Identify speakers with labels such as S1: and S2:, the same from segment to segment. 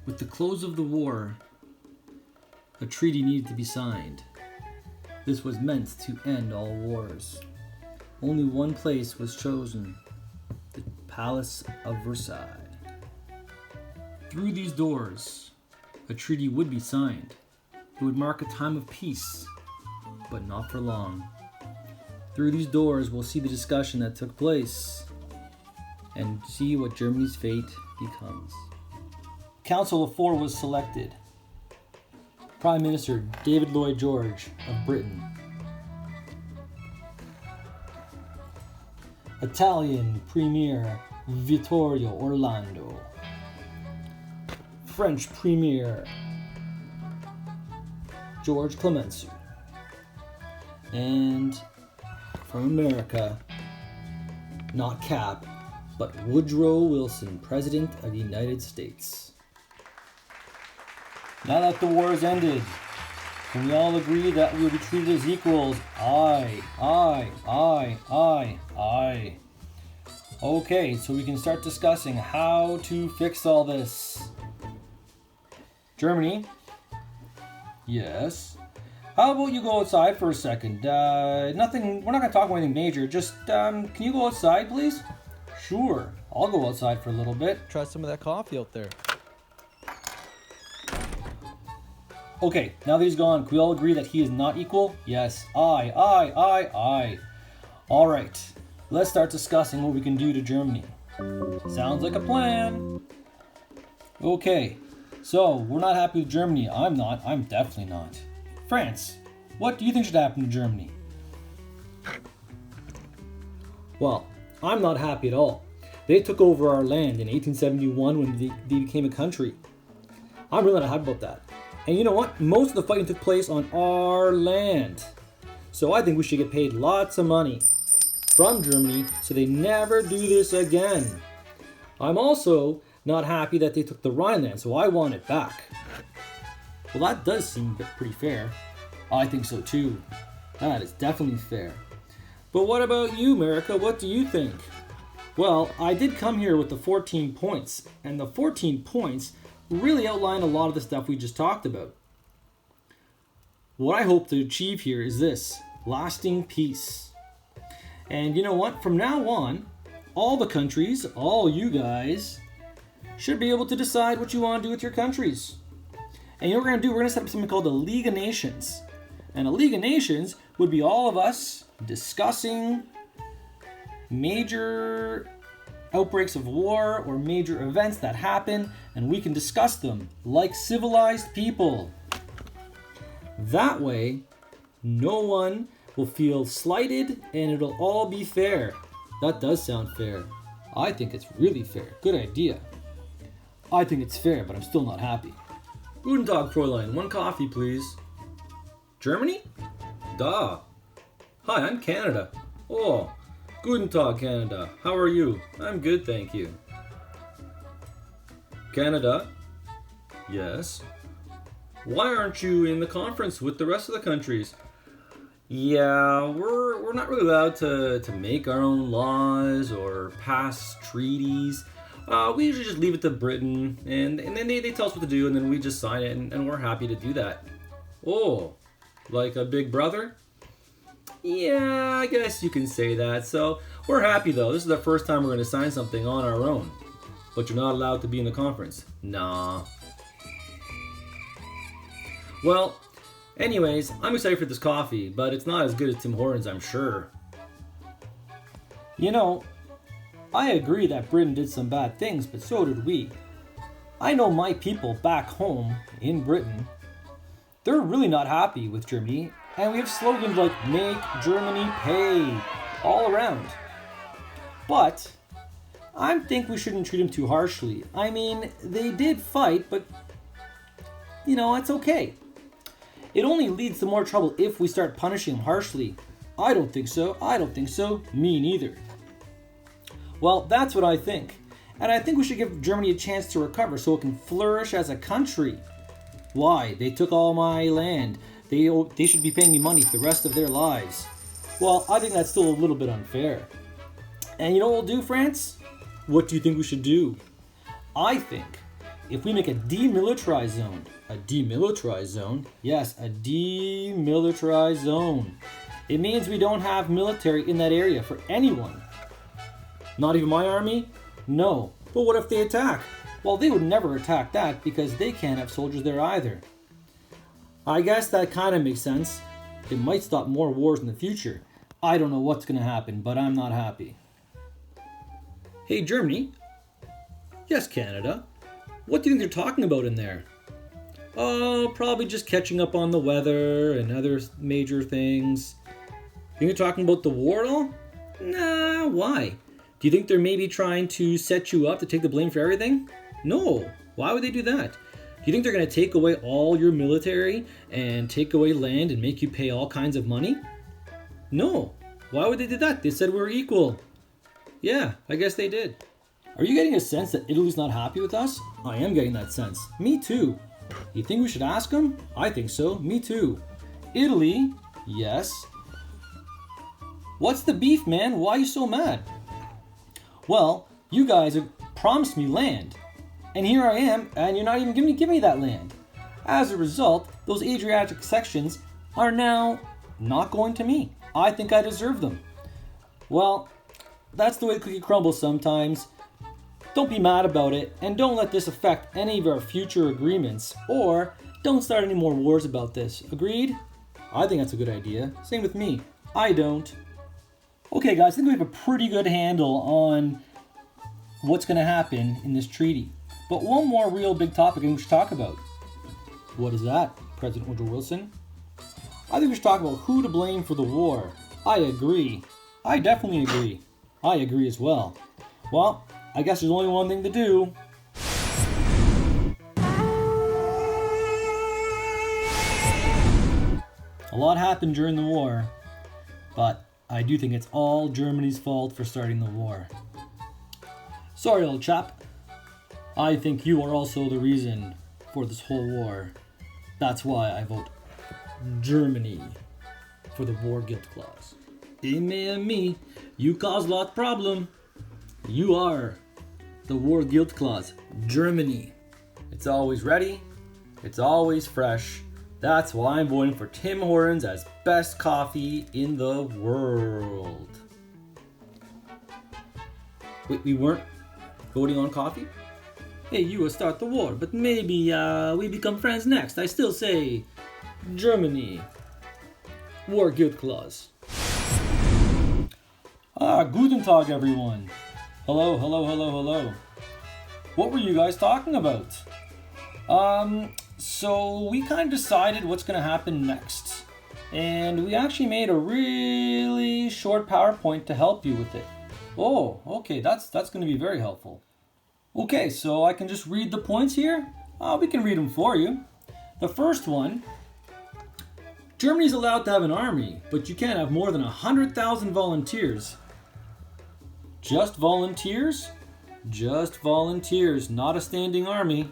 S1: With the close of the war, a treaty needed to be signed. This was meant to end all wars. Only one place was chosen, the Palace of Versailles. Through these doors, a treaty would be signed. It would mark a time of peace, but not for long. Through these doors, we'll see the discussion that took place and see what Germany's fate becomes. Council of Four was selected. Prime Minister David Lloyd George of Britain. Italian Premier Vittorio Orlando. French Premier George Clemenceau. And from America, not Cap, but Woodrow Wilson, President of the United States. Now that the war has ended, can we all agree that we will be treated as equals? Aye. Okay, so we can start discussing how to fix all this. Germany? Yes. How about you go outside for a second? Nothing, we're not going to talk about anything major. Just, can you go outside, please? Sure, I'll go outside for a little bit.
S2: Try some of that coffee out there.
S1: Okay, now that he's gone, can we all agree that he is not equal? Yes. Aye. Alright, let's start discussing what we can do to Germany. Sounds like a plan. Okay, so we're not happy with Germany. I'm not. I'm definitely not. France, what do you think should happen to Germany? Well, I'm not happy at all. They took over our land in 1871 when they became a country. I'm really not happy about that. And you know what? Most of the fighting took place on our land. So I think we should get paid lots of money from Germany so they never do this again. I'm also not happy that they took the Rhineland, so I want it back. Well, that does seem pretty fair. I think so too. That is definitely fair. But what about you, America? What do you think? Well, I did come here with the 14 points, and the 14 points really outline a lot of the stuff we just talked about. What I hope to achieve here is this: lasting peace. And you know what? From now on, all the countries, all you guys, should be able to decide what you want to do with your countries. And you know what we're going to do? We're going to set up something called the League of Nations. And a League of Nations would be all of us discussing major outbreaks of war or major events that happen, and we can discuss them like civilized people. That way, no one will feel slighted and it'll all be fair. That does sound fair. I think it's really fair. Good idea. I think it's fair, but I'm still not happy. Guten Tag, Fräulein. One coffee, please. Germany? Da. Hi, I'm Canada. Oh, Guten Tag, Canada. How are you? I'm good, thank you. Canada? Yes. Why aren't you in the conference with the rest of the countries? Yeah, we're not really allowed to make our own laws or pass treaties. We usually just leave it to Britain, and then they tell us what to do, and then we just sign it, and we're happy to do that. Oh, like a big brother? Yeah, I guess you can say that. So we're happy though. This is the first time we're going to sign something on our own. But you're not allowed to be in the conference. Nah. Well, anyways, I'm excited for this coffee, but it's not as good as Tim Hortons, I'm sure. You know, I agree that Britain did some bad things, but so did we. I know my people back home in Britain, they're really not happy with Germany, and we have slogans like "Make Germany Pay" all around. But I think we shouldn't treat them too harshly. I mean, they did fight, but you know, it's okay. It only leads to more trouble if we start punishing them harshly. I don't think so. Me neither. Well, that's what I think. And I think we should give Germany a chance to recover so it can flourish as a country. Why? They took all my land. They should be paying me money for the rest of their lives. Well, I think that's still a little bit unfair. And you know what we'll do, France? What do you think we should do? I think if we make a demilitarized zone, yes, a demilitarized zone, it means we don't have military in that area for anyone. Not even my army? No. But what if they attack? Well, they would never attack that because they can't have soldiers there either. I guess that kind of makes sense. It might stop more wars in the future. I don't know what's going to happen, but I'm not happy. Hey, Germany. Yes, Canada. What do you think they're talking about in there? Oh, probably just catching up on the weather and other major things. Think they're talking about the war at all? Nah, why? Do you think they're maybe trying to set you up to take the blame for everything? No. Why would they do that? Do you think they're going to take away all your military and take away land and make you pay all kinds of money? No. Why would they do that? They said we were equal. Yeah, I guess they did. Are you getting a sense that Italy's not happy with us? I am getting that sense. Me too. You think we should ask them? I think so. Me too. Italy? Yes. What's the beef, man? Why are you so mad? Well, you guys have promised me land. And here I am, and you're not even going to give me that land. As a result, those Adriatic sections are now not going to me. I think I deserve them. Well, that's the way the cookie crumbles sometimes. Don't be mad about it, and don't let this affect any of our future agreements, or don't start any more wars about this. Agreed? I think that's a good idea. Same with me. I don't. Okay, guys, I think we have a pretty good handle on what's going to happen in this treaty. But one more real big topic we should talk about. What is that, President Woodrow Wilson? I think we should talk about who to blame for the war. I agree. I definitely agree. I agree as well. Well, I guess there's only one thing to do. A lot happened during the war, but I do think it's all Germany's fault for starting the war. Sorry, old chap. I think you are also the reason for this whole war. That's why I vote Germany for the war guilt clause. Me, you cause lot problem. You are the war guilt clause. Germany. It's always ready. It's always fresh. That's why I'm voting for Tim Hortons as best coffee in the world. Wait, we weren't voting on coffee? Hey, you will start the war, but maybe we become friends next. I still say Germany. War guilt clause. Guten Tag, everyone. Hello, hello, hello, hello. What were you guys talking about? So we kind of decided what's going to happen next. And we actually made a really short PowerPoint to help you with it. Oh, okay, that's going to be very helpful. Okay, so I can just read the points here? We can read them for you. The first one, Germany's allowed to have an army, but you can't have more than 100,000 volunteers. Just volunteers? Just volunteers, not a standing army.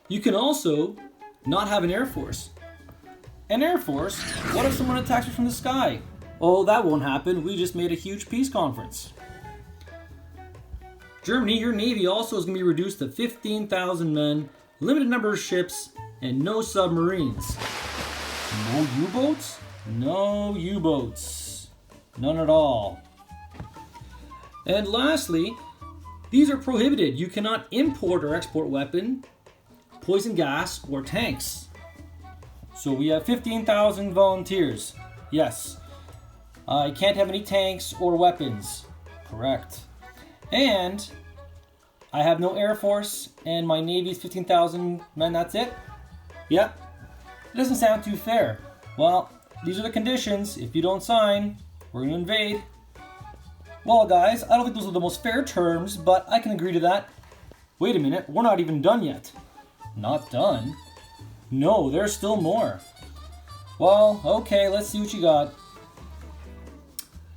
S1: You can also not have an air force. An air force? What if someone attacks you from the sky? Oh, that won't happen. We just made a huge peace conference. Germany, your navy also is going to be reduced to 15,000 men, limited number of ships, and no submarines. No U-boats? No U-boats. None at all. And lastly, these are prohibited. You cannot import or export weapon, poison gas, or tanks. So we have 15,000 volunteers. Yes. I can't have any tanks or weapons. Correct. And I have no air force, and my navy's 15,000 men, that's it? Yep. It doesn't sound too fair. Well, these are the conditions. If you don't sign, we're going to invade. Well, guys, I don't think those are the most fair terms, but I can agree to that. Wait a minute, we're not even done yet. Not done? No, there's still more. Well, okay, let's see what you got.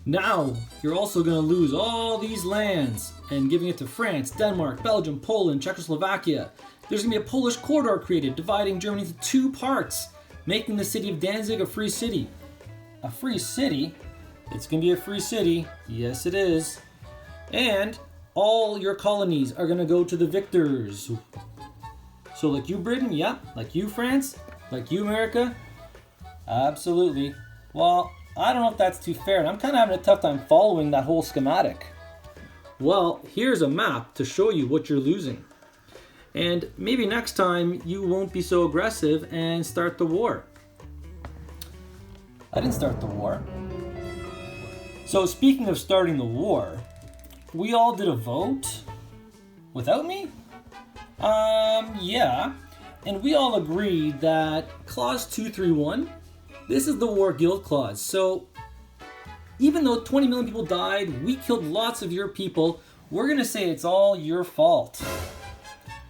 S1: Now, you're also going to lose all these lands and giving it to France, Denmark, Belgium, Poland, Czechoslovakia. There's going to be a Polish corridor created, dividing Germany into two parts, making the city of Danzig a free city. A free city? It's going to be a free city. Yes, it is. And all your colonies are going to go to the victors. So like you, Britain, yeah. Like you, France, like you, America, absolutely. Well, I don't know if that's too fair, and I'm kind of having a tough time following that whole schematic. Well, here's a map to show you what you're losing. And maybe next time you won't be so aggressive and start the war. I didn't start the war. So speaking of starting the war, we all did a vote without me? Yeah. And we all agreed that Clause 231, this is the War Guild Clause. So even though 20 million people died, we killed lots of your people, we're going to say it's all your fault.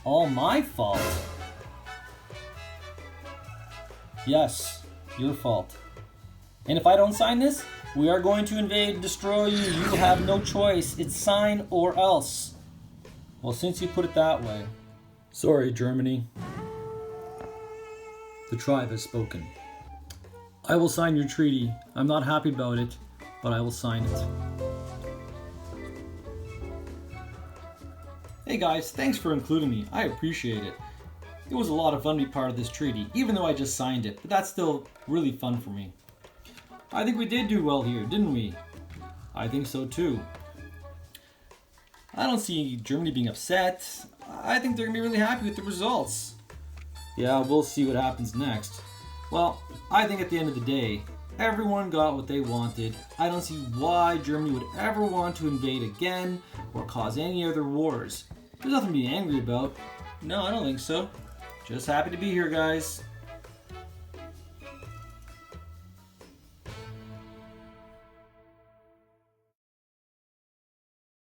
S1: All my fault. Yes, your fault. And if I don't sign this, we are going to invade, destroy you. You have no choice. It's sign or else. Well, since you put it that way. Sorry, Germany. The tribe has spoken. I will sign your treaty. I'm not happy about it, but I will sign it. Hey guys, thanks for including me. I appreciate it. It was a lot of fun to be part of this treaty, even though I just signed it, but that's still really fun for me. I think we did do well here, didn't we? I think so too. I don't see Germany being upset. I think they're gonna be really happy with the results. Yeah, we'll see what happens next. Well, I think at the end of the day, everyone got what they wanted. I don't see why Germany would ever want to invade again or cause any other wars. There's nothing to be angry about. No, I don't think so. Just happy to be here, guys.